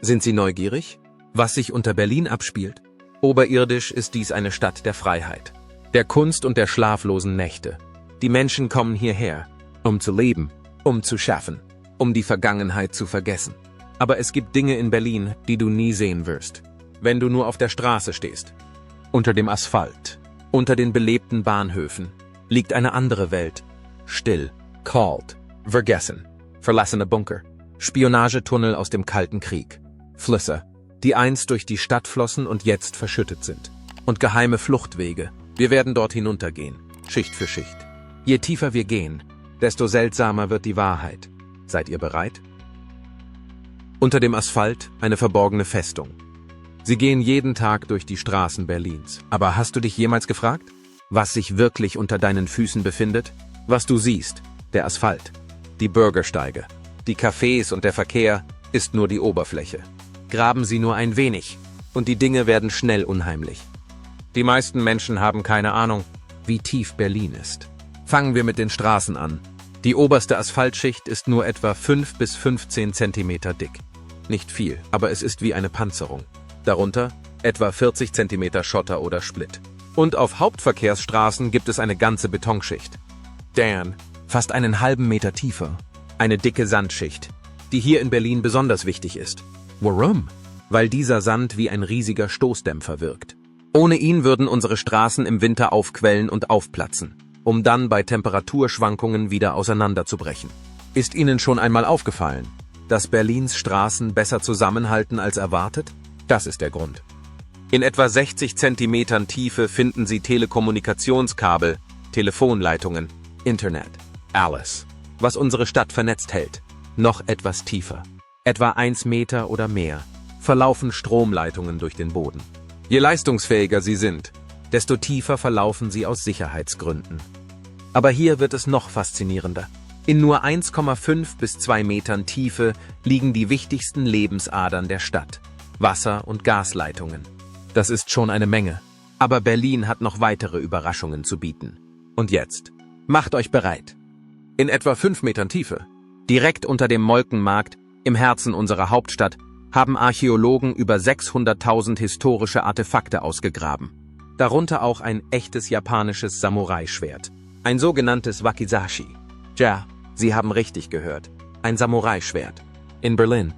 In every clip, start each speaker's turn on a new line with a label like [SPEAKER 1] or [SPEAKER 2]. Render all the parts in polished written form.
[SPEAKER 1] Sind Sie neugierig, was sich unter Berlin abspielt? Oberirdisch ist dies eine Stadt der Freiheit, der Kunst und der schlaflosen Nächte. Die Menschen kommen hierher, um zu leben, um zu schaffen, um die Vergangenheit zu vergessen. Aber es gibt Dinge in Berlin, die du nie sehen wirst, wenn du nur auf der Straße stehst. Unter dem Asphalt, unter den belebten Bahnhöfen, liegt eine andere Welt. Still, kalt, vergessen, verlassene Bunker, Spionagetunnel aus dem Kalten Krieg, Flüsse, die einst durch die Stadt flossen und jetzt verschüttet sind. Und geheime Fluchtwege. Wir werden dort hinuntergehen, Schicht für Schicht. Je tiefer wir gehen, desto seltsamer wird die Wahrheit. Seid ihr bereit? Unter dem Asphalt eine verborgene Festung. Sie gehen jeden Tag durch die Straßen Berlins. Aber hast du dich jemals gefragt, was sich wirklich unter deinen Füßen befindet? Was du siehst, der Asphalt, die Bürgersteige, die Cafés und der Verkehr, ist nur die Oberfläche. Graben Sie nur ein wenig, und die Dinge werden schnell unheimlich. Die meisten Menschen haben keine Ahnung, wie tief Berlin ist. Fangen wir mit den Straßen an. Die oberste Asphaltschicht ist nur etwa 5 bis 15 Zentimeter dick. Nicht viel, aber es ist wie eine Panzerung. Darunter etwa 40 Zentimeter Schotter oder Splitt. Und auf Hauptverkehrsstraßen gibt es eine ganze Betonschicht. Fast einen halben Meter tiefer. Eine dicke Sandschicht, die hier in Berlin besonders wichtig ist. Warum? Weil dieser Sand wie ein riesiger Stoßdämpfer wirkt. Ohne ihn würden unsere Straßen im Winter aufquellen und aufplatzen, um dann bei Temperaturschwankungen wieder auseinanderzubrechen. Ist Ihnen schon einmal aufgefallen, dass Berlins Straßen besser zusammenhalten als erwartet? Das ist der Grund. In etwa 60 Zentimetern Tiefe finden Sie Telekommunikationskabel, Telefonleitungen, Internet, alles, was unsere Stadt vernetzt hält. Noch etwas tiefer, etwa 1 Meter oder mehr, verlaufen Stromleitungen durch den Boden. Je leistungsfähiger sie sind, desto tiefer verlaufen sie aus Sicherheitsgründen. Aber hier wird es noch faszinierender. In nur 1,5 bis 2 Metern Tiefe liegen die wichtigsten Lebensadern der Stadt. Wasser- und Gasleitungen. Das ist schon eine Menge. Aber Berlin hat noch weitere Überraschungen zu bieten. Und jetzt, macht euch bereit. In etwa 5 Metern Tiefe, direkt unter dem Molkenmarkt, im Herzen unserer Hauptstadt, haben Archäologen über 600.000 historische Artefakte ausgegraben. Darunter auch ein echtes japanisches Samurai-Schwert. Ein sogenanntes Wakizashi. Ja, Sie haben richtig gehört. Ein Samurai-Schwert. In Berlin.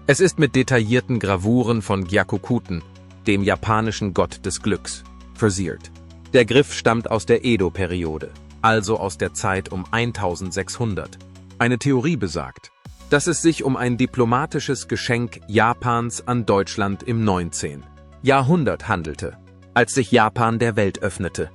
[SPEAKER 1] Es ist mit detaillierten Gravuren von Gyakukuten, dem japanischen Gott des Glücks, verziert. Der Griff stammt aus der Edo-Periode, also aus der Zeit um 1600. Eine Theorie besagt, dass es sich um ein diplomatisches Geschenk Japans an Deutschland im 19. Jahrhundert handelte, als sich Japan der Welt öffnete.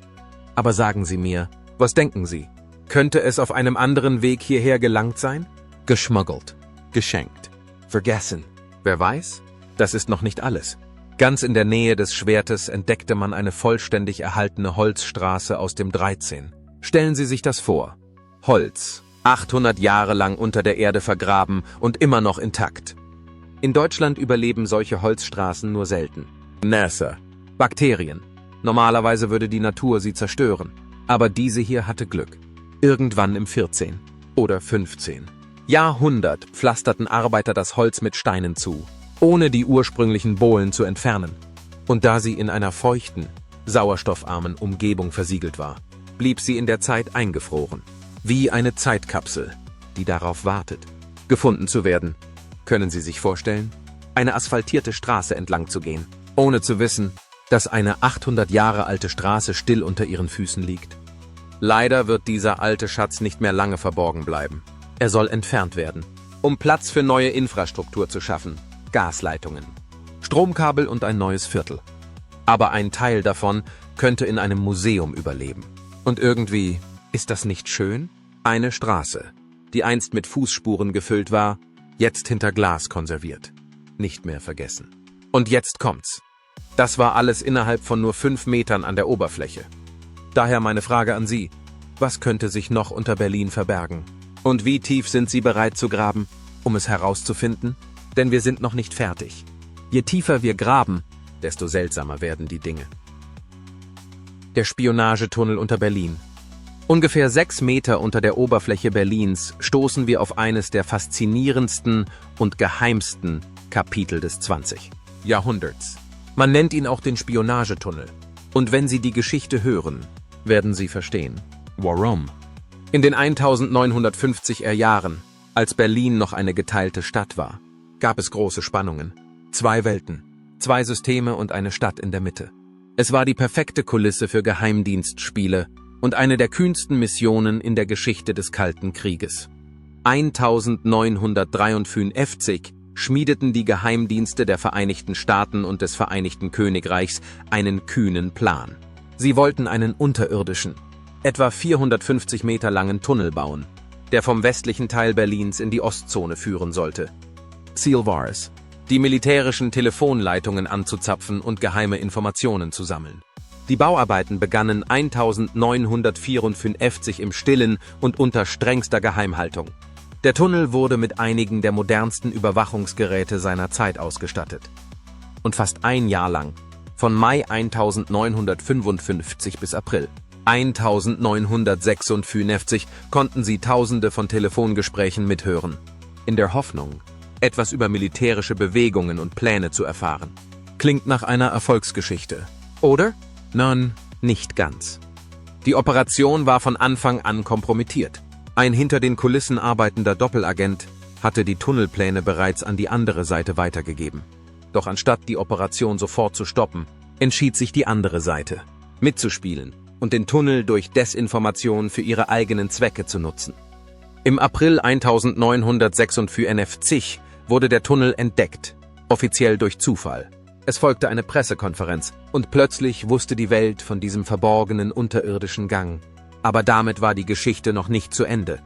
[SPEAKER 1] Aber sagen Sie mir, was denken Sie? Könnte es auf einem anderen Weg hierher gelangt sein? Geschmuggelt, geschenkt, vergessen. Wer weiß? Das ist noch nicht alles. Ganz in der Nähe des Schwertes entdeckte man eine vollständig erhaltene Holzstraße aus dem 13. Stellen Sie sich das vor. Holz, 800 Jahre lang unter der Erde vergraben und immer noch intakt. In Deutschland überleben solche Holzstraßen nur selten. Nässe, Bakterien. Normalerweise würde die Natur sie zerstören. Aber diese hier hatte Glück. Irgendwann im 14. oder 15. Jahrhundert pflasterten Arbeiter das Holz mit Steinen zu, ohne die ursprünglichen Bohlen zu entfernen. Und da sie in einer feuchten, sauerstoffarmen Umgebung versiegelt war, blieb sie in der Zeit eingefroren. Wie eine Zeitkapsel, die darauf wartet, gefunden zu werden. Können Sie sich vorstellen, eine asphaltierte Straße entlang zu gehen, ohne zu wissen, dass eine 800 Jahre alte Straße still unter Ihren Füßen liegt? Leider wird dieser alte Schatz nicht mehr lange verborgen bleiben. Er soll entfernt werden, um Platz für neue Infrastruktur zu schaffen. Gasleitungen, Stromkabel und ein neues Viertel. Aber ein Teil davon könnte in einem Museum überleben. Und irgendwie, ist das nicht schön? Eine Straße, die einst mit Fußspuren gefüllt war, jetzt hinter Glas konserviert. Nicht mehr vergessen. Und jetzt kommt's. Das war alles innerhalb von nur 5 Metern an der Oberfläche. Daher meine Frage an Sie. Was könnte sich noch unter Berlin verbergen? Und wie tief sind Sie bereit zu graben, um es herauszufinden? Denn wir sind noch nicht fertig. Je tiefer wir graben, desto seltsamer werden die Dinge. Der Spionagetunnel unter Berlin. Ungefähr 6 Meter unter der Oberfläche Berlins stoßen wir auf eines der faszinierendsten und geheimsten Kapitel des 20. Jahrhunderts. Man nennt ihn auch den Spionagetunnel. Und wenn Sie die Geschichte hören, werden Sie verstehen, warum. In den 1950er Jahren, als Berlin noch eine geteilte Stadt war, gab es große Spannungen. 2 Welten, 2 Systeme und eine Stadt in der Mitte. Es war die perfekte Kulisse für Geheimdienstspiele und eine der kühnsten Missionen in der Geschichte des Kalten Krieges. 1953 schmiedeten die Geheimdienste der Vereinigten Staaten und des Vereinigten Königreichs einen kühnen Plan. Sie wollten einen unterirdischen, etwa 450 Meter langen Tunnel bauen, der vom westlichen Teil Berlins in die Ostzone führen sollte. Ziel war es, die militärischen Telefonleitungen anzuzapfen und geheime Informationen zu sammeln. Die Bauarbeiten begannen 1954 im Stillen und unter strengster Geheimhaltung. Der Tunnel wurde mit einigen der modernsten Überwachungsgeräte seiner Zeit ausgestattet. Und fast ein Jahr lang, von Mai 1955 bis April 1956, konnten sie Tausende von Telefongesprächen mithören, in der Hoffnung, etwas über militärische Bewegungen und Pläne zu erfahren. Klingt nach einer Erfolgsgeschichte, oder? Nein, nicht ganz. Die Operation war von Anfang an kompromittiert. Ein hinter den Kulissen arbeitender Doppelagent hatte die Tunnelpläne bereits an die andere Seite weitergegeben. Doch anstatt die Operation sofort zu stoppen, entschied sich die andere Seite, mitzuspielen und den Tunnel durch Desinformation für ihre eigenen Zwecke zu nutzen. Im April 1956 wurde der Tunnel entdeckt, offiziell durch Zufall. Es folgte eine Pressekonferenz und plötzlich wusste die Welt von diesem verborgenen unterirdischen Gang. Aber damit war die Geschichte noch nicht zu Ende.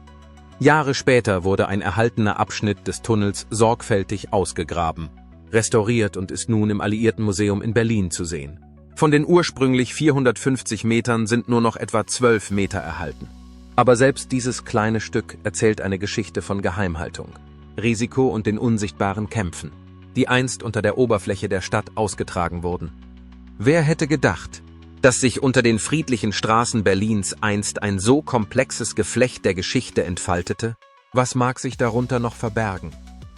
[SPEAKER 1] Jahre später wurde ein erhaltener Abschnitt des Tunnels sorgfältig ausgegraben, restauriert und ist nun im Alliiertenmuseum in Berlin zu sehen. Von den ursprünglich 450 Metern sind nur noch etwa 12 Meter erhalten. Aber selbst dieses kleine Stück erzählt eine Geschichte von Geheimhaltung, Risiko und den unsichtbaren Kämpfen, die einst unter der Oberfläche der Stadt ausgetragen wurden. Wer hätte gedacht, dass sich unter den friedlichen Straßen Berlins einst ein so komplexes Geflecht der Geschichte entfaltete? Was mag sich darunter noch verbergen?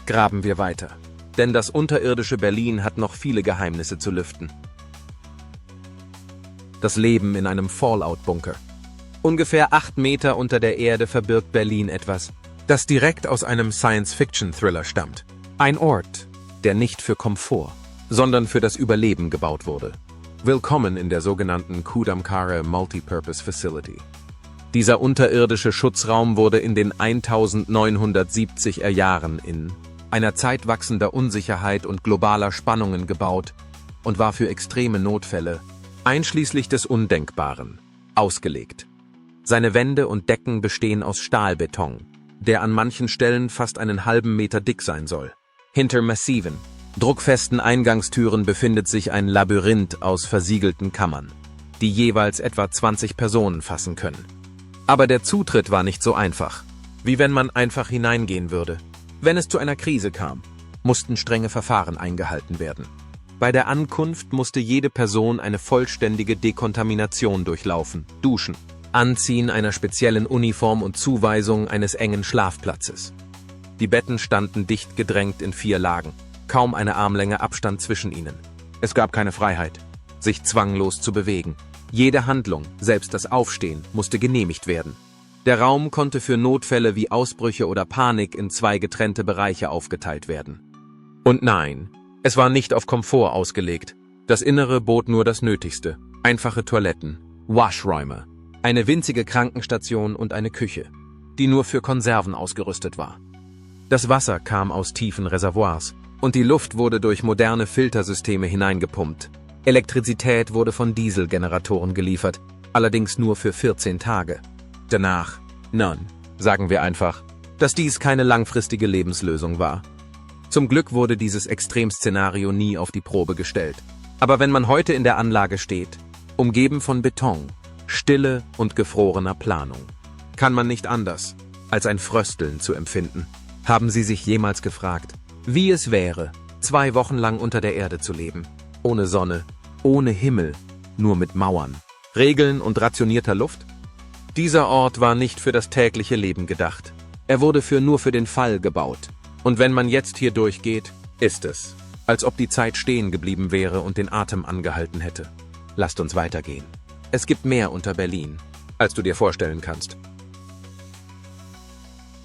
[SPEAKER 1] Graben wir weiter, denn das unterirdische Berlin hat noch viele Geheimnisse zu lüften. Das Leben in einem Fallout-Bunker. Ungefähr 8 Meter unter der Erde verbirgt Berlin etwas, das direkt aus einem Science-Fiction-Thriller stammt. Ein Ort, der nicht für Komfort, sondern für das Überleben gebaut wurde. Willkommen in der sogenannten Kudamkare Multipurpose Facility. Dieser unterirdische Schutzraum wurde in den 1970er Jahren in einer Zeit wachsender Unsicherheit und globaler Spannungen gebaut und war für extreme Notfälle, einschließlich des Undenkbaren, ausgelegt. Seine Wände und Decken bestehen aus Stahlbeton, der an manchen Stellen fast einen halben Meter dick sein soll. Hinter massiven, druckfesten Eingangstüren befindet sich ein Labyrinth aus versiegelten Kammern, die jeweils etwa 20 Personen fassen können. Aber der Zutritt war nicht so einfach, wie wenn man einfach hineingehen würde. Wenn es zu einer Krise kam, mussten strenge Verfahren eingehalten werden. Bei der Ankunft musste jede Person eine vollständige Dekontamination durchlaufen, duschen, Anziehen einer speziellen Uniform und Zuweisung eines engen Schlafplatzes. Die Betten standen dicht gedrängt in 4 Lagen, kaum eine Armlänge Abstand zwischen ihnen. Es gab keine Freiheit, sich zwanglos zu bewegen. Jede Handlung, selbst das Aufstehen, musste genehmigt werden. Der Raum konnte für Notfälle wie Ausbrüche oder Panik in 2 getrennte Bereiche aufgeteilt werden. Und nein, es war nicht auf Komfort ausgelegt. Das Innere bot nur das Nötigste. Einfache Toiletten, Waschräume, eine winzige Krankenstation und eine Küche, die nur für Konserven ausgerüstet war. Das Wasser kam aus tiefen Reservoirs und die Luft wurde durch moderne Filtersysteme hineingepumpt. Elektrizität wurde von Dieselgeneratoren geliefert, allerdings nur für 14 Tage. Danach, sagen wir einfach, dass dies keine langfristige Lebenslösung war. Zum Glück wurde dieses Extremszenario nie auf die Probe gestellt. Aber wenn man heute in der Anlage steht, umgeben von Beton, Stille und gefrorener Planung, kann man nicht anders, als ein Frösteln zu empfinden. Haben Sie sich jemals gefragt, wie es wäre, 2 Wochen lang unter der Erde zu leben? Ohne Sonne, ohne Himmel, nur mit Mauern, Regeln und rationierter Luft? Dieser Ort war nicht für das tägliche Leben gedacht. Er wurde nur für den Fall gebaut. Und wenn man jetzt hier durchgeht, Ist es, als ob die Zeit stehen geblieben wäre und den Atem angehalten hätte. Lasst uns weitergehen. Es gibt mehr unter Berlin, als du dir vorstellen kannst.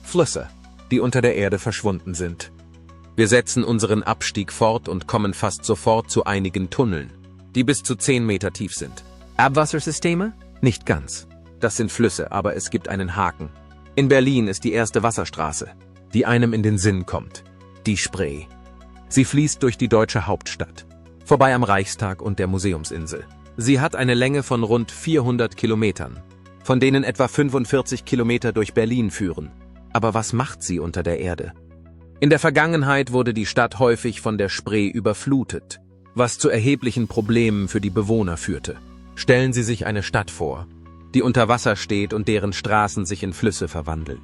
[SPEAKER 1] Flüsse, die unter der Erde verschwunden sind. Wir setzen unseren Abstieg fort und kommen fast sofort zu einigen Tunneln, die bis zu 10 Meter tief sind. Abwassersysteme? Nicht ganz. Das sind Flüsse, aber es gibt einen Haken. In Berlin ist die erste Wasserstraße, die einem in den Sinn kommt. Die Spree. Sie fließt durch die deutsche Hauptstadt, vorbei am Reichstag und der Museumsinsel. Sie hat eine Länge von rund 400 Kilometern, von denen etwa 45 Kilometer durch Berlin führen. Aber was macht sie unter der Erde? In der Vergangenheit wurde die Stadt häufig von der Spree überflutet, was zu erheblichen Problemen für die Bewohner führte. Stellen Sie sich eine Stadt vor, die unter Wasser steht und deren Straßen sich in Flüsse verwandeln.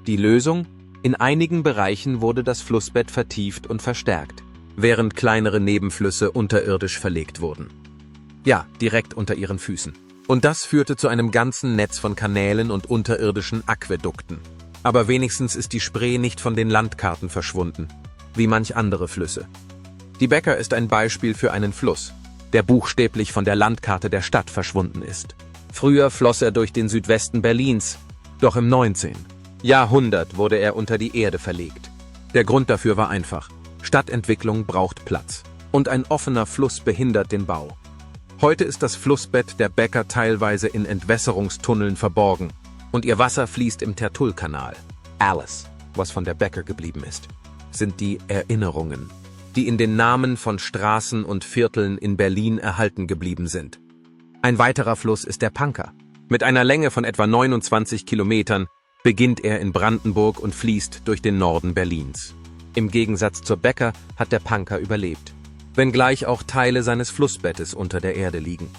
[SPEAKER 1] Die Lösung? In einigen Bereichen wurde das Flussbett vertieft und verstärkt, während kleinere Nebenflüsse unterirdisch verlegt wurden. Ja, direkt unter ihren Füßen. Und das führte zu einem ganzen Netz von Kanälen und unterirdischen Aquädukten. Aber wenigstens ist die Spree nicht von den Landkarten verschwunden, wie manch andere Flüsse. Die Becker ist ein Beispiel für einen Fluss, der buchstäblich von der Landkarte der Stadt verschwunden ist. Früher floss er durch den Südwesten Berlins, doch im 19. Jahrhundert wurde er unter die Erde verlegt. Der Grund dafür war einfach: Stadtentwicklung braucht Platz und ein offener Fluss behindert den Bau. Heute ist das Flussbett der Becker teilweise in Entwässerungstunneln verborgen und ihr Wasser fließt im Tertullkanal. Alles, was von der Becker geblieben ist, sind die Erinnerungen, die in den Namen von Straßen und Vierteln in Berlin erhalten geblieben sind. Ein weiterer Fluss ist der Panker. Mit einer Länge von etwa 29 Kilometern beginnt er in Brandenburg und fließt durch den Norden Berlins. Im Gegensatz zur Becker hat der Panker überlebt, wenngleich auch Teile seines Flussbettes unter der Erde liegen.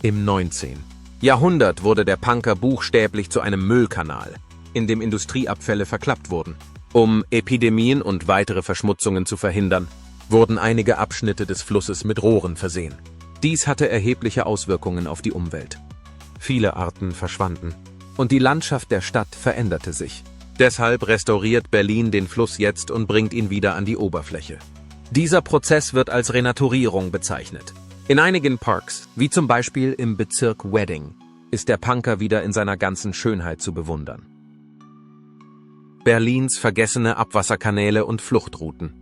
[SPEAKER 1] Im 19. Jahrhundert wurde der Panker buchstäblich zu einem Müllkanal, in dem Industrieabfälle verklappt wurden. Um Epidemien und weitere Verschmutzungen zu verhindern, wurden einige Abschnitte des Flusses mit Rohren versehen. Dies hatte erhebliche Auswirkungen auf die Umwelt. Viele Arten verschwanden und die Landschaft der Stadt veränderte sich. Deshalb restauriert Berlin den Fluss jetzt und bringt ihn wieder an die Oberfläche. Dieser Prozess wird als Renaturierung bezeichnet. In einigen Parks, wie zum Beispiel im Bezirk Wedding, ist der Panker wieder in seiner ganzen Schönheit zu bewundern. Berlins vergessene Abwasserkanäle und Fluchtrouten.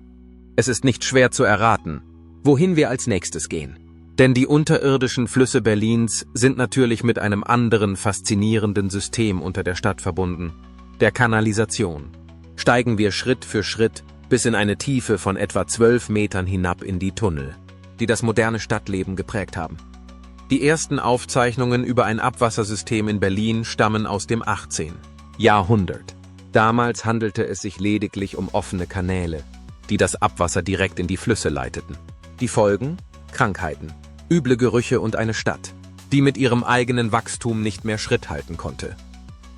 [SPEAKER 1] Es ist nicht schwer zu erraten, wohin wir als nächstes gehen. Denn die unterirdischen Flüsse Berlins sind natürlich mit einem anderen faszinierenden System unter der Stadt verbunden: der Kanalisation. Steigen wir Schritt für Schritt bis in eine Tiefe von etwa 12 Metern hinab in die Tunnel, die das moderne Stadtleben geprägt haben. Die ersten Aufzeichnungen über ein Abwassersystem in Berlin stammen aus dem 18. Jahrhundert. Damals handelte es sich lediglich um offene Kanäle, die das Abwasser direkt in die Flüsse leiteten. Die Folgen? Krankheiten, üble Gerüche und eine Stadt, die mit ihrem eigenen Wachstum nicht mehr Schritt halten konnte.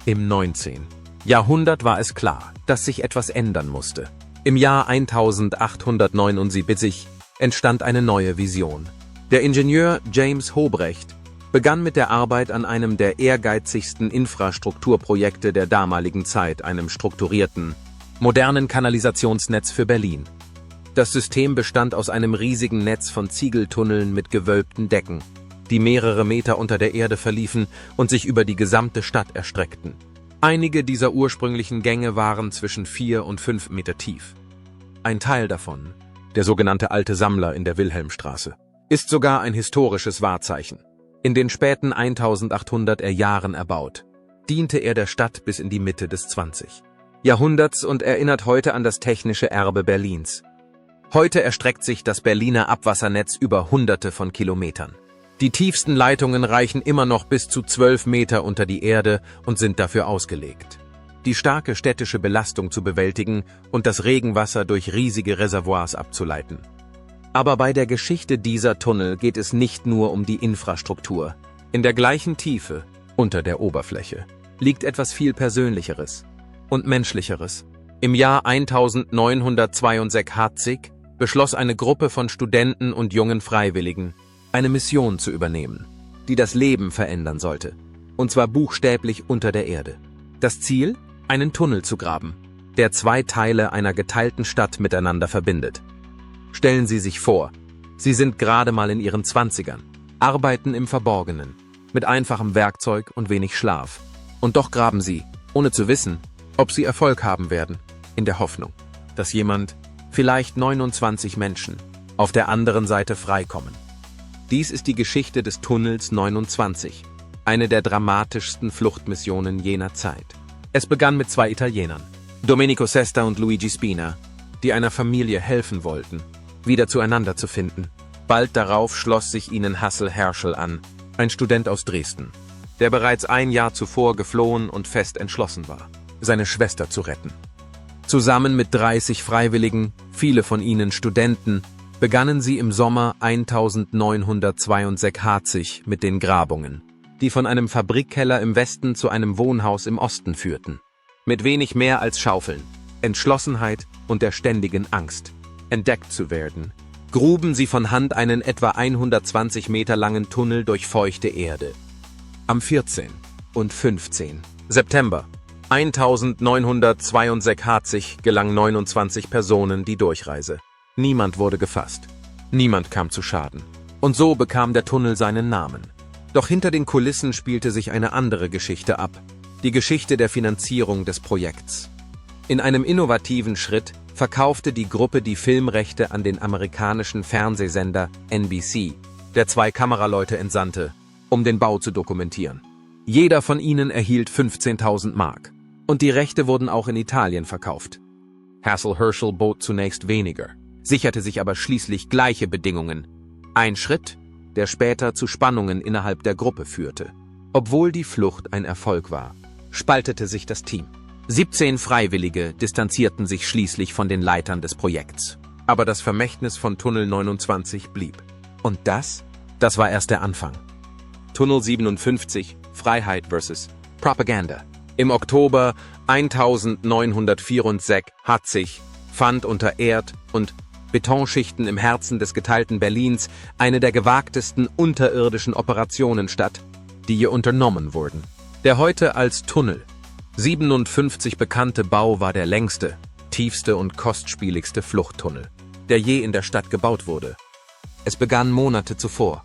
[SPEAKER 1] Im 19. Jahrhundert war es klar, dass sich etwas ändern musste. Im Jahr 1879 entstand eine neue Vision. Der Ingenieur James Hobrecht begann mit der Arbeit an einem der ehrgeizigsten Infrastrukturprojekte der damaligen Zeit, einem strukturierten, modernen Kanalisationsnetz für Berlin. Das System bestand aus einem riesigen Netz von Ziegeltunneln mit gewölbten Decken, die mehrere Meter unter der Erde verliefen und sich über die gesamte Stadt erstreckten. Einige dieser ursprünglichen Gänge waren zwischen 4 und 5 Meter tief. Ein Teil davon, der sogenannte Alte Sammler in der Wilhelmstraße, ist sogar ein historisches Wahrzeichen. In den späten 1800er Jahren erbaut, diente er der Stadt bis in die Mitte des 20. Jahrhunderts und erinnert heute an das technische Erbe Berlins. Heute erstreckt sich das Berliner Abwassernetz über Hunderte von Kilometern. Die tiefsten Leitungen reichen immer noch bis zu 12 Meter unter die Erde und sind dafür ausgelegt, die starke städtische Belastung zu bewältigen und das Regenwasser durch riesige Reservoirs abzuleiten. Aber bei der Geschichte dieser Tunnel geht es nicht nur um die Infrastruktur. In der gleichen Tiefe, unter der Oberfläche, liegt etwas viel Persönlicheres und Menschlicheres. Im Jahr 1962 beschloss eine Gruppe von Studenten und jungen Freiwilligen, eine Mission zu übernehmen, die das Leben verändern sollte, und zwar buchstäblich unter der Erde. Das Ziel? Einen Tunnel zu graben, der 2 Teile einer geteilten Stadt miteinander verbindet. Stellen Sie sich vor, Sie sind gerade mal in Ihren 20ern, arbeiten im Verborgenen, mit einfachem Werkzeug und wenig Schlaf. Und doch graben Sie, ohne zu wissen, ob Sie Erfolg haben werden, in der Hoffnung, dass jemand, vielleicht 29 Menschen, auf der anderen Seite freikommen. Dies ist die Geschichte des Tunnels 29, eine der dramatischsten Fluchtmissionen jener Zeit. Es begann mit zwei Italienern, Domenico Sesta und Luigi Spina, die einer Familie helfen wollten, wieder zueinander zu finden. Bald darauf schloss sich ihnen Hassel Herschel an, ein Student aus Dresden, der bereits ein Jahr zuvor geflohen und fest entschlossen war, seine Schwester zu retten. Zusammen mit 30 Freiwilligen, viele von ihnen Studenten, begannen sie im Sommer 1962 mit den Grabungen, die von einem Fabrikkeller im Westen zu einem Wohnhaus im Osten führten. Mit wenig mehr als Schaufeln, Entschlossenheit und der ständigen Angst, entdeckt zu werden, gruben sie von Hand einen etwa 120 Meter langen Tunnel durch feuchte Erde. Am 14. und 15. September 1962 gelang 29 Personen die Durchreise. Niemand wurde gefasst. Niemand kam zu Schaden. Und so bekam der Tunnel seinen Namen. Doch hinter den Kulissen spielte sich eine andere Geschichte ab. Die Geschichte der Finanzierung des Projekts. In einem innovativen Schritt verkaufte die Gruppe die Filmrechte an den amerikanischen Fernsehsender NBC, der 2 Kameraleute entsandte, um den Bau zu dokumentieren. Jeder von ihnen erhielt 15.000 Mark. Und die Rechte wurden auch in Italien verkauft. Hassel Herschel bot zunächst weniger, sicherte sich aber schließlich gleiche Bedingungen. Ein Schritt, der später zu Spannungen innerhalb der Gruppe führte. Obwohl die Flucht ein Erfolg war, spaltete sich das Team. 17 Freiwillige distanzierten sich schließlich von den Leitern des Projekts. Aber das Vermächtnis von Tunnel 29 blieb. Und das war erst der Anfang. Tunnel 57, Freiheit vs. Propaganda. Im Oktober 1964 fand unter Erd- und Betonschichten im Herzen des geteilten Berlins eine der gewagtesten unterirdischen Operationen statt, die je unternommen wurden. Der heute als Tunnel 57 bekannte Bau war der längste, tiefste und kostspieligste Fluchttunnel, der je in der Stadt gebaut wurde. Es begann Monate zuvor.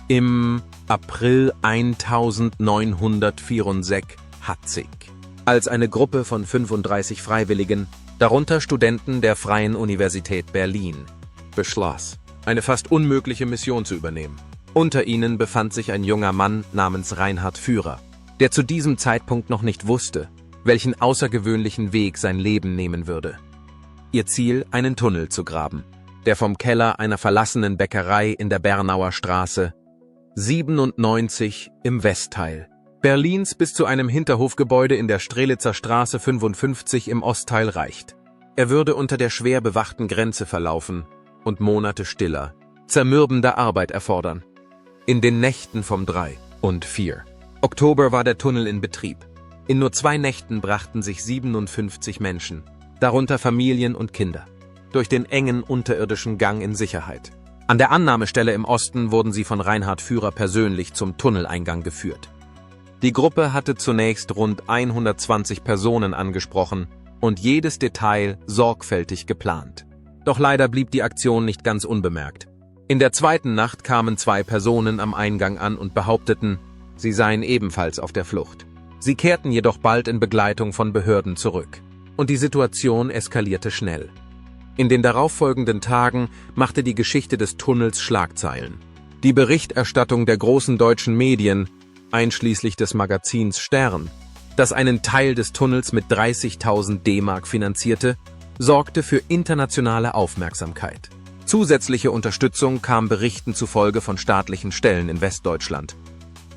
[SPEAKER 1] Im April 1964, als eine Gruppe von 35 Freiwilligen, darunter Studenten der Freien Universität Berlin, beschloss, eine fast unmögliche Mission zu übernehmen. Unter ihnen befand sich ein junger Mann namens Reinhard Führer, der zu diesem Zeitpunkt noch nicht wusste, welchen außergewöhnlichen Weg sein Leben nehmen würde. Ihr Ziel, einen Tunnel zu graben, der vom Keller einer verlassenen Bäckerei in der Bernauer Straße 97 im Westteil Berlins bis zu einem Hinterhofgebäude in der Strelitzer Straße 55 im Ostteil reicht. Er würde unter der schwer bewachten Grenze verlaufen und Monate stiller, zermürbender Arbeit erfordern. In den Nächten vom 3. und 4. Oktober war der Tunnel in Betrieb. In nur 2 Nächten brachten sich 57 Menschen, darunter Familien und Kinder, durch den engen unterirdischen Gang in Sicherheit. An der Annahmestelle im Osten wurden sie von Reinhard Führer persönlich zum Tunneleingang geführt. Die Gruppe hatte zunächst rund 120 Personen angesprochen und jedes Detail sorgfältig geplant. Doch leider blieb die Aktion nicht ganz unbemerkt. In der zweiten Nacht kamen 2 Personen am Eingang an und behaupteten, sie seien ebenfalls auf der Flucht. Sie kehrten jedoch bald in Begleitung von Behörden zurück. Und die Situation eskalierte schnell. In den darauffolgenden Tagen machte die Geschichte des Tunnels Schlagzeilen. Die Berichterstattung der großen deutschen Medien, einschließlich des Magazins Stern, das einen Teil des Tunnels mit 30.000 D-Mark finanzierte, sorgte für internationale Aufmerksamkeit. Zusätzliche Unterstützung kam Berichten zufolge von staatlichen Stellen in Westdeutschland.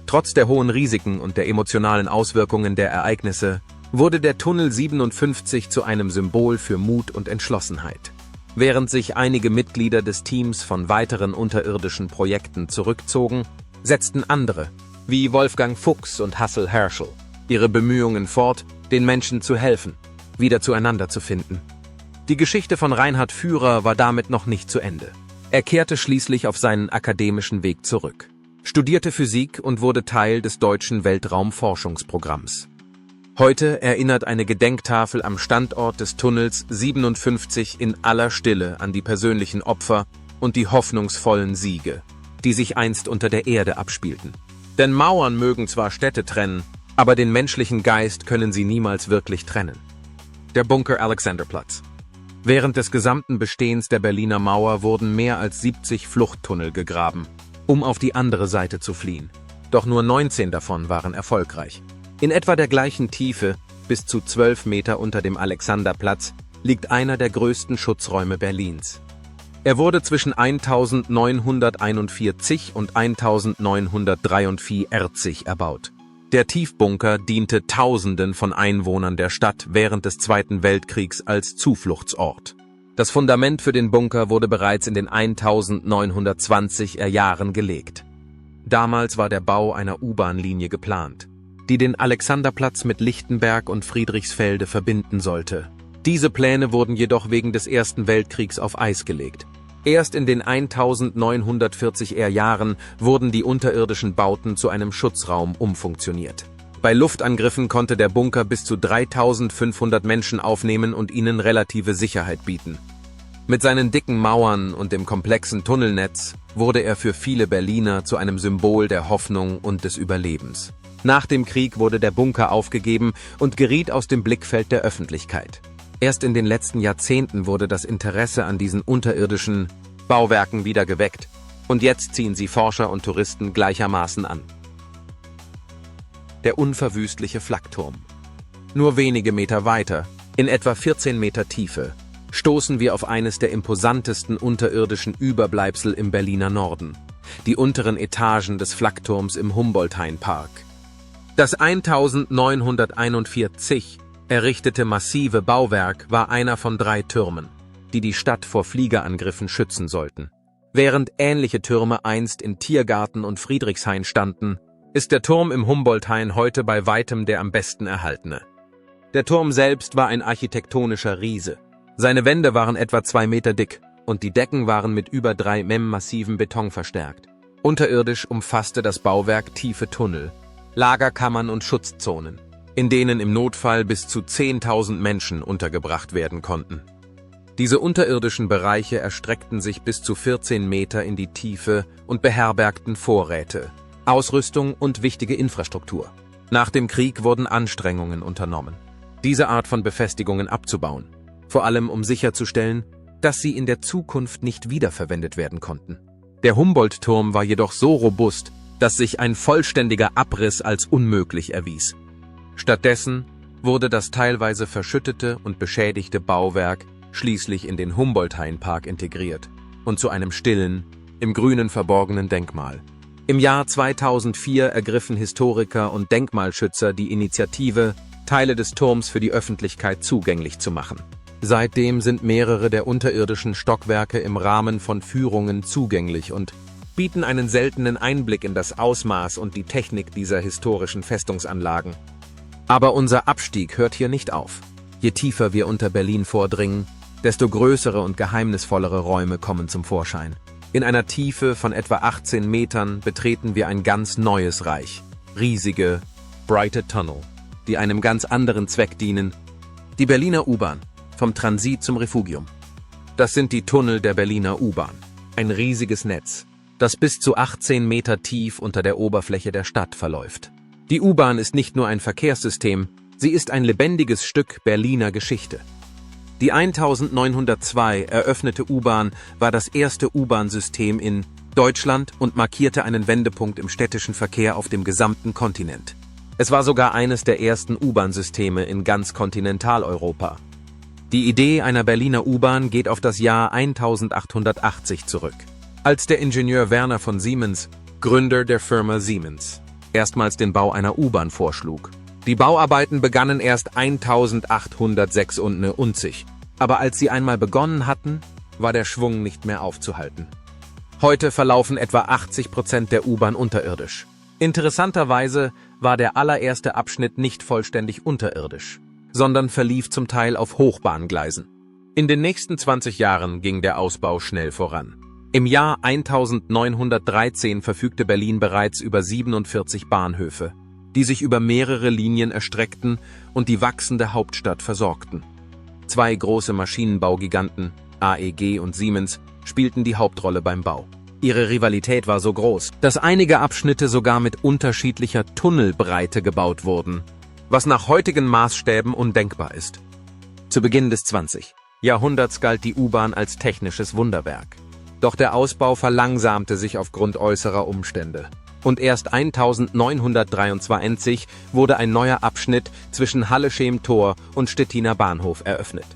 [SPEAKER 1] Trotz der hohen Risiken und der emotionalen Auswirkungen der Ereignisse wurde der Tunnel 57 zu einem Symbol für Mut und Entschlossenheit. Während sich einige Mitglieder des Teams von weiteren unterirdischen Projekten zurückzogen, setzten andere, wie Wolfgang Fuchs und Hassel Herschel, ihre Bemühungen fort, den Menschen zu helfen, wieder zueinander zu finden. Die Geschichte von Reinhard Führer war damit noch nicht zu Ende. Er kehrte schließlich auf seinen akademischen Weg zurück, studierte Physik und wurde Teil des deutschen Weltraumforschungsprogramms. Heute erinnert eine Gedenktafel am Standort des Tunnels 57 in aller Stille an die persönlichen Opfer und die hoffnungsvollen Siege, die sich einst unter der Erde abspielten. Denn Mauern mögen zwar Städte trennen, aber den menschlichen Geist können sie niemals wirklich trennen. Der Bunker Alexanderplatz. Während des gesamten Bestehens der Berliner Mauer wurden mehr als 70 Fluchttunnel gegraben, um auf die andere Seite zu fliehen. Doch nur 19 davon waren erfolgreich. In etwa der gleichen Tiefe, bis zu 12 Meter unter dem Alexanderplatz, liegt einer der größten Schutzräume Berlins. Er wurde zwischen 1941 und 1943 erbaut. Der Tiefbunker diente Tausenden von Einwohnern der Stadt während des Zweiten Weltkriegs als Zufluchtsort. Das Fundament für den Bunker wurde bereits in den 1920er Jahren gelegt. Damals war der Bau einer U-Bahn-Linie geplant, die den Alexanderplatz mit Lichtenberg und Friedrichsfelde verbinden sollte. Diese Pläne wurden jedoch wegen des Ersten Weltkriegs auf Eis gelegt. Erst in den 1940er Jahren wurden die unterirdischen Bauten zu einem Schutzraum umfunktioniert. Bei Luftangriffen konnte der Bunker bis zu 3500 Menschen aufnehmen und ihnen relative Sicherheit bieten. Mit seinen dicken Mauern und dem komplexen Tunnelnetz wurde er für viele Berliner zu einem Symbol der Hoffnung und des Überlebens. Nach dem Krieg wurde der Bunker aufgegeben und geriet aus dem Blickfeld der Öffentlichkeit. Erst in den letzten Jahrzehnten wurde das Interesse an diesen unterirdischen Bauwerken wieder geweckt, und jetzt ziehen sie Forscher und Touristen gleichermaßen an. Der unverwüstliche Flakturm. Nur wenige Meter weiter, in etwa 14 Meter Tiefe, stoßen wir auf eines der imposantesten unterirdischen Überbleibsel im Berliner Norden, die unteren Etagen des Flakturms im Humboldt-Hain-Park. Das 1941 errichtete massive Bauwerk war einer von 3 Türmen, die die Stadt vor Fliegerangriffen schützen sollten. Während ähnliche Türme einst in Tiergarten und Friedrichshain standen, ist der Turm im Humboldt-Hain heute bei weitem der am besten erhaltene. Der Turm selbst war ein architektonischer Riese. Seine Wände waren etwa 2 Meter dick und die Decken waren mit über 3 mm massivem Beton verstärkt. Unterirdisch umfasste das Bauwerk tiefe Tunnel, Lagerkammern und Schutzzonen, in denen im Notfall bis zu 10.000 Menschen untergebracht werden konnten. Diese unterirdischen Bereiche erstreckten sich bis zu 14 Meter in die Tiefe und beherbergten Vorräte, Ausrüstung und wichtige Infrastruktur. Nach dem Krieg wurden Anstrengungen unternommen, diese Art von Befestigungen abzubauen, vor allem um sicherzustellen, dass sie in der Zukunft nicht wiederverwendet werden konnten. Der Humboldt-Turm war jedoch so robust, dass sich ein vollständiger Abriss als unmöglich erwies. Stattdessen wurde das teilweise verschüttete und beschädigte Bauwerk schließlich in den Humboldt-Hain-Park integriert und zu einem stillen, im Grünen verborgenen Denkmal. Im Jahr 2004 ergriffen Historiker und Denkmalschützer die Initiative, Teile des Turms für die Öffentlichkeit zugänglich zu machen. Seitdem sind mehrere der unterirdischen Stockwerke im Rahmen von Führungen zugänglich und bieten einen seltenen Einblick in das Ausmaß und die Technik dieser historischen Festungsanlagen. Aber unser Abstieg hört hier nicht auf. Je tiefer wir unter Berlin vordringen, desto größere und geheimnisvollere Räume kommen zum Vorschein. In einer Tiefe von etwa 18 Metern betreten wir ein ganz neues Reich. Riesige, breite Tunnel, die einem ganz anderen Zweck dienen. Die Berliner U-Bahn, vom Transit zum Refugium. Das sind die Tunnel der Berliner U-Bahn. Ein riesiges Netz, das bis zu 18 Meter tief unter der Oberfläche der Stadt verläuft. Die U-Bahn ist nicht nur ein Verkehrssystem, sie ist ein lebendiges Stück Berliner Geschichte. Die 1902 eröffnete U-Bahn war das erste U-Bahn-System in Deutschland und markierte einen Wendepunkt im städtischen Verkehr auf dem gesamten Kontinent. Es war sogar eines der ersten U-Bahn-Systeme in ganz Kontinentaleuropa. Die Idee einer Berliner U-Bahn geht auf das Jahr 1880 zurück, als der Ingenieur Werner von Siemens, Gründer der Firma Siemens, erstmals den Bau einer U-Bahn vorschlug. Die Bauarbeiten begannen erst 1896, aber als sie einmal begonnen hatten, war der Schwung nicht mehr aufzuhalten. Heute verlaufen etwa 80% der U-Bahn unterirdisch. Interessanterweise war der allererste Abschnitt nicht vollständig unterirdisch, sondern verlief zum Teil auf Hochbahngleisen. In den nächsten 20 Jahren ging der Ausbau schnell voran. Im Jahr 1913 verfügte Berlin bereits über 47 Bahnhöfe, die sich über mehrere Linien erstreckten und die wachsende Hauptstadt versorgten. Zwei große Maschinenbaugiganten, AEG und Siemens, spielten die Hauptrolle beim Bau. Ihre Rivalität war so groß, dass einige Abschnitte sogar mit unterschiedlicher Tunnelbreite gebaut wurden, was nach heutigen Maßstäben undenkbar ist. Zu Beginn des 20. Jahrhunderts galt die U-Bahn als technisches Wunderwerk. Doch der Ausbau verlangsamte sich aufgrund äußerer Umstände. Und erst 1923 wurde ein neuer Abschnitt zwischen Halleschem Tor und Stettiner Bahnhof eröffnet.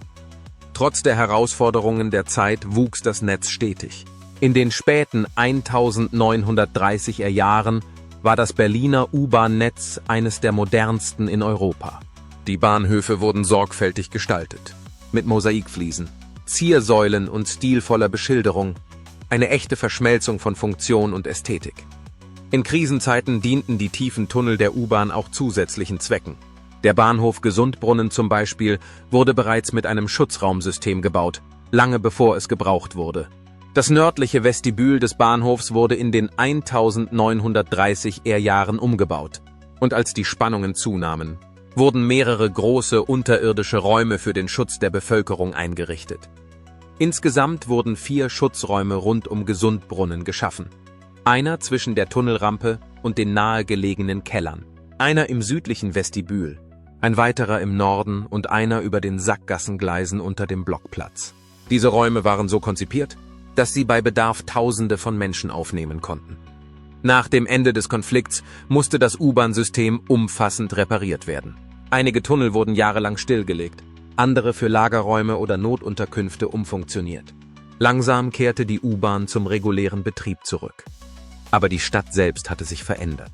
[SPEAKER 1] Trotz der Herausforderungen der Zeit wuchs das Netz stetig. In den späten 1930er Jahren war das Berliner U-Bahn-Netz eines der modernsten in Europa. Die Bahnhöfe wurden sorgfältig gestaltet, mit Mosaikfliesen, Ziersäulen und stilvoller Beschilderung, eine echte Verschmelzung von Funktion und Ästhetik. In Krisenzeiten dienten die tiefen Tunnel der U-Bahn auch zusätzlichen Zwecken. Der Bahnhof Gesundbrunnen zum Beispiel wurde bereits mit einem Schutzraumsystem gebaut, lange bevor es gebraucht wurde. Das nördliche Vestibül des Bahnhofs wurde in den 1930er Jahren umgebaut. Und als die Spannungen zunahmen, wurden mehrere große unterirdische Räume für den Schutz der Bevölkerung eingerichtet. Insgesamt wurden 4 Schutzräume rund um Gesundbrunnen geschaffen. Einer zwischen der Tunnelrampe und den nahegelegenen Kellern, einer im südlichen Vestibül, ein weiterer im Norden und einer über den Sackgassengleisen unter dem Blockplatz. Diese Räume waren so konzipiert, dass sie bei Bedarf Tausende von Menschen aufnehmen konnten. Nach dem Ende des Konflikts musste das U-Bahn-System umfassend repariert werden. Einige Tunnel wurden jahrelang stillgelegt, andere für Lagerräume oder Notunterkünfte umfunktioniert. Langsam kehrte die U-Bahn zum regulären Betrieb zurück. Aber die Stadt selbst hatte sich verändert.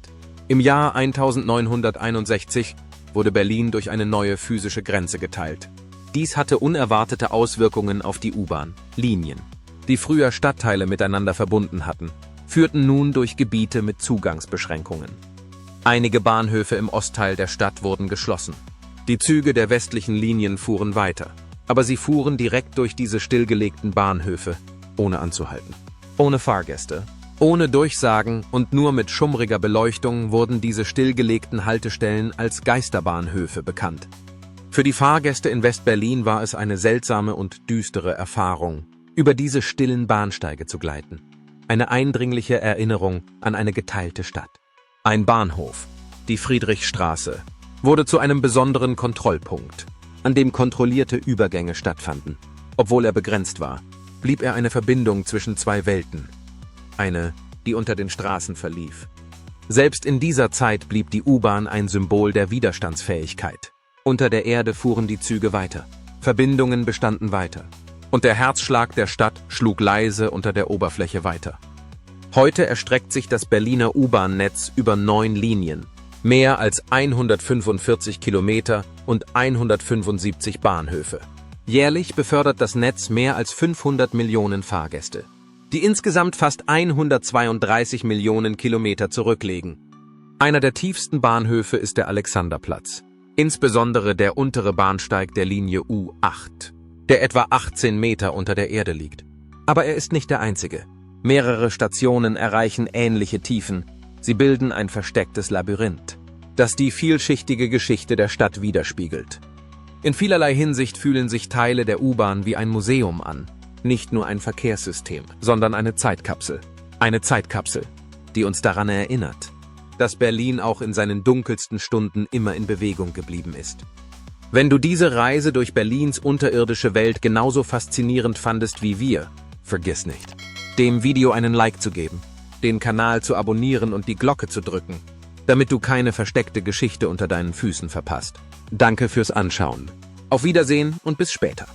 [SPEAKER 1] Im Jahr 1961 wurde Berlin durch eine neue physische Grenze geteilt. Dies hatte unerwartete Auswirkungen auf die U-Bahn-Linien, die früher Stadtteile miteinander verbunden hatten, führten nun durch Gebiete mit Zugangsbeschränkungen. Einige Bahnhöfe im Ostteil der Stadt wurden geschlossen. Die Züge der westlichen Linien fuhren weiter, aber sie fuhren direkt durch diese stillgelegten Bahnhöfe, ohne anzuhalten. Ohne Fahrgäste, ohne Durchsagen und nur mit schummriger Beleuchtung wurden diese stillgelegten Haltestellen als Geisterbahnhöfe bekannt. Für die Fahrgäste in West-Berlin war es eine seltsame und düstere Erfahrung, über diese stillen Bahnsteige zu gleiten. Eine eindringliche Erinnerung an eine geteilte Stadt. Ein Bahnhof, die Friedrichstraße, wurde zu einem besonderen Kontrollpunkt, an dem kontrollierte Übergänge stattfanden. Obwohl er begrenzt war, blieb er eine Verbindung zwischen zwei Welten. Eine, die unter den Straßen verlief. Selbst in dieser Zeit blieb die U-Bahn ein Symbol der Widerstandsfähigkeit. Unter der Erde fuhren die Züge weiter. Verbindungen bestanden weiter. Und der Herzschlag der Stadt schlug leise unter der Oberfläche weiter. Heute erstreckt sich das Berliner U-Bahn-Netz über 9 Linien, mehr als 145 Kilometer und 175 Bahnhöfe. Jährlich befördert das Netz mehr als 500 Millionen Fahrgäste, die insgesamt fast 132 Millionen Kilometer zurücklegen. Einer der tiefsten Bahnhöfe ist der Alexanderplatz, insbesondere der untere Bahnsteig der Linie U8, der etwa 18 Meter unter der Erde liegt. Aber er ist nicht der einzige. Mehrere Stationen erreichen ähnliche Tiefen. Sie bilden ein verstecktes Labyrinth, das die vielschichtige Geschichte der Stadt widerspiegelt. In vielerlei Hinsicht fühlen sich Teile der U-Bahn wie ein Museum an. Nicht nur ein Verkehrssystem, sondern eine Zeitkapsel. Eine Zeitkapsel, die uns daran erinnert, dass Berlin auch in seinen dunkelsten Stunden immer in Bewegung geblieben ist. Wenn du diese Reise durch Berlins unterirdische Welt genauso faszinierend fandest wie wir, vergiss nicht, dem Video einen Like zu geben, den Kanal zu abonnieren und die Glocke zu drücken, damit du keine versteckte Geschichte unter deinen Füßen verpasst. Danke fürs Anschauen. Auf Wiedersehen und bis später.